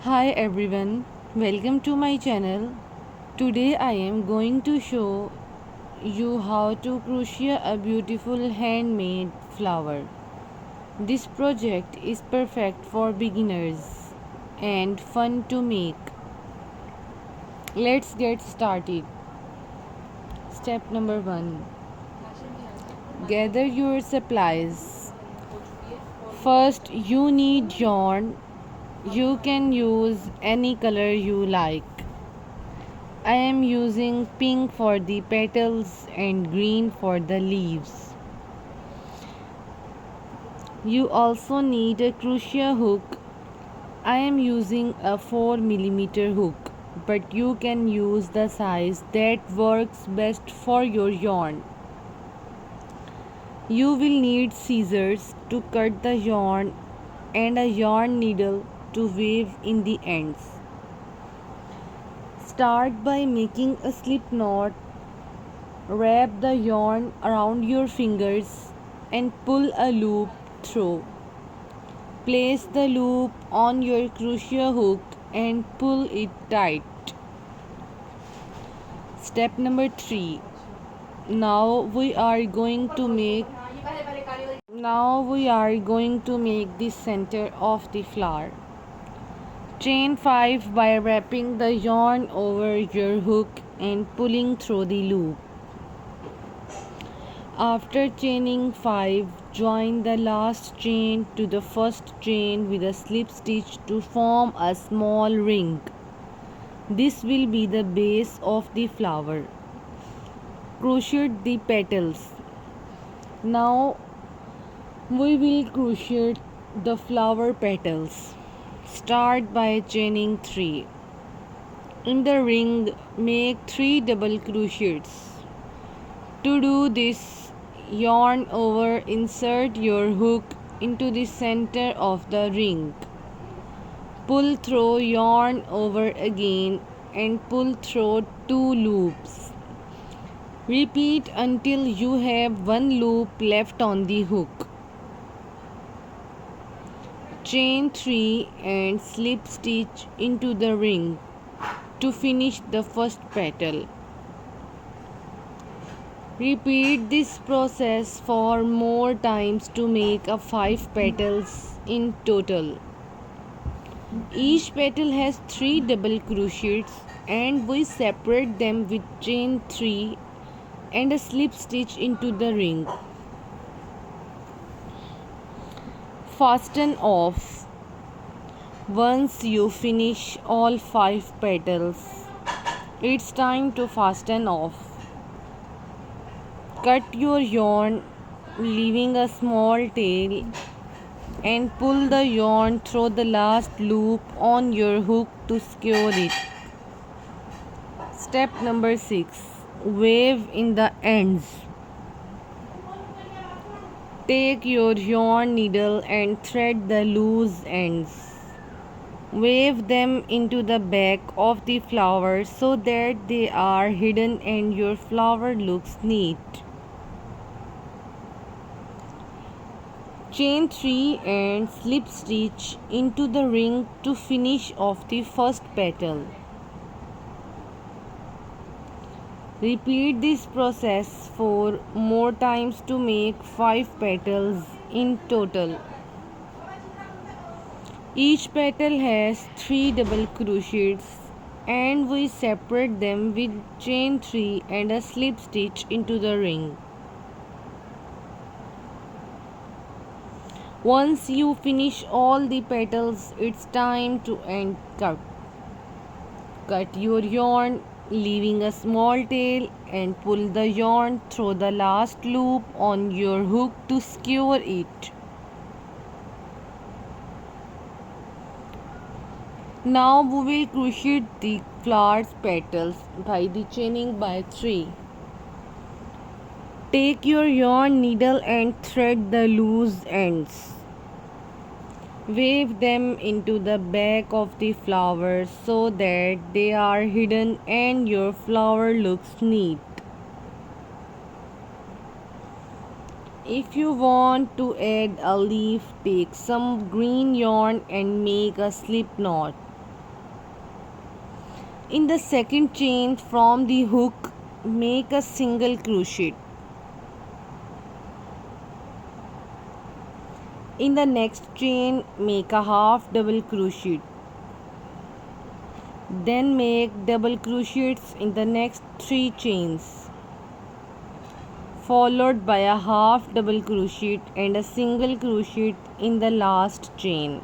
Hi everyone, welcome to my channel. Today I am going to show you how to crochet a beautiful handmade flower. This project is perfect for beginners and fun to make. Let's get started. Step number 1. Gather your supplies. First, you need yarn. You can use any color you like. I am using pink for the petals and green for the leaves. You also need a crochet hook. I am using a 4 mm hook, but you can use the size that works best for your yarn. You will need scissors to cut the yarn and a yarn needle to weave in the ends. Start by making a slip knot. Wrap the yarn around your fingers and pull a loop through. Place the loop on your crochet hook and pull it tight. Step number 3. Now we are going to make the center of the flower. Chain 5 by wrapping the yarn over your hook and pulling through the loop. After chaining 5, join the last chain to the first chain with a slip stitch to form a small ring. This will be the base of the flower. Crochet the petals. Now we will crochet the flower petals. Start by chaining 3. In the ring, make 3 double crochets. To do this, yarn over, insert your hook into the center of the ring. Pull through, yarn over again and pull through 2 loops. Repeat until you have 1 loop left on the hook. Chain 3 and slip stitch into the ring to finish the first petal. Repeat this process for more times to make a 5 petals in total. Each petal has 3 double crochets and we separate them with chain 3 and a slip stitch into the ring. Fasten off. Once you finish all 5 petals, it's time to fasten off. Cut your yarn, leaving a small tail, and pull the yarn through the last loop on your hook to secure it. Step number 6. Weave in the ends. Take your yarn needle and thread the loose ends. Weave them into the back of the flower so that they are hidden and your flower looks neat. Chain 3 and slip stitch into the ring to finish off the first petal. Repeat this process 4 more times to make 5 petals in total. Each petal has 3 double crochets and we separate them with chain 3 and a slip stitch into the ring. Once you finish all the petals, it's time to end cut. Cut your yarn, leaving a small tail, and pull the yarn through the last loop on your hook to secure it. Now we will crochet the flower's petals by the chaining by 3. Take your yarn needle and thread the loose ends. Weave them into the back of the flower so that they are hidden and your flower looks neat. If you want to add a leaf, take some green yarn and make a slip knot. In the second chain from the hook, make a single crochet. In the next chain, make a half double crochet. Then make double crochets in the next 3 chains, followed by a half double crochet and a single crochet in the last chain.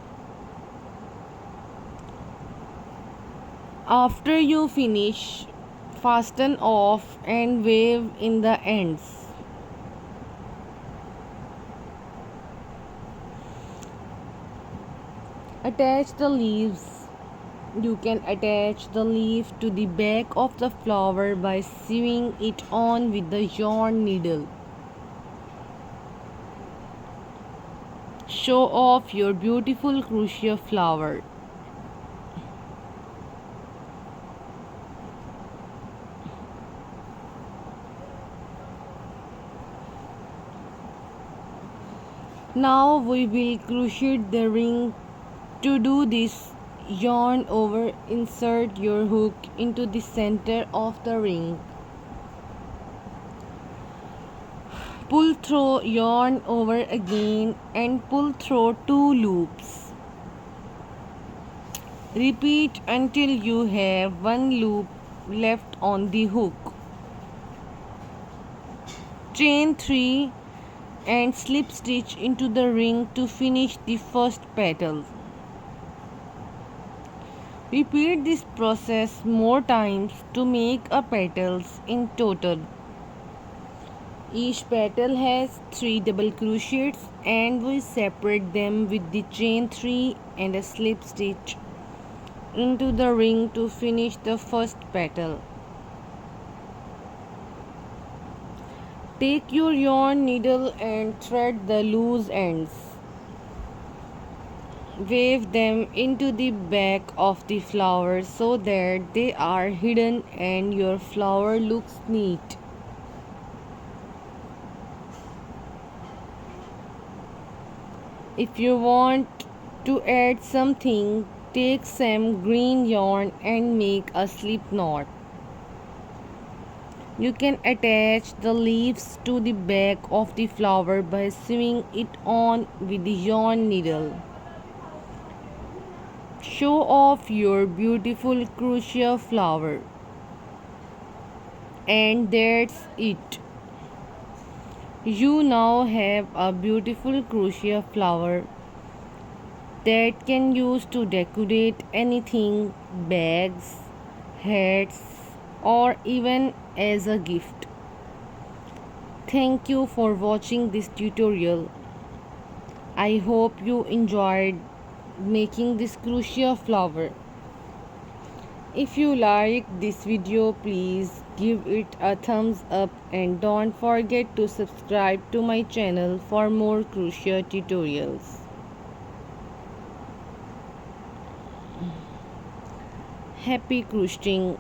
After you finish, fasten off and weave in the ends. Attach the leaves. You can attach the leaf to the back of the flower by sewing it on with the yarn needle. Show off your beautiful crochet flower. Now we will crochet the ring. To do this, yarn over, insert your hook into the center of the ring. Pull through, yarn over again and pull through 2 loops. Repeat until you have 1 loop left on the hook. Chain 3 and slip stitch into the ring to finish the first petal. Repeat this process more times to make a petals in total. Each petal has 3 double crochets and we separate them with the chain 3 and a slip stitch into the ring to finish the first petal. Take your yarn needle and thread the loose ends. Weave them into the back of the flower so that they are hidden and your flower looks neat. If you want to add something, take some green yarn and make a slip knot. You can attach the leaves to the back of the flower by sewing it on with the yarn needle. Show off your beautiful crochet flower. And that's it. You now have a beautiful crochet flower that can use to decorate anything, bags, hats, or even as a gift. Thank you for watching this tutorial. I hope you enjoyed making this crochet flower. If you like this video, please give it a thumbs up and don't forget to subscribe to my channel for more crochet tutorials. Happy crocheting!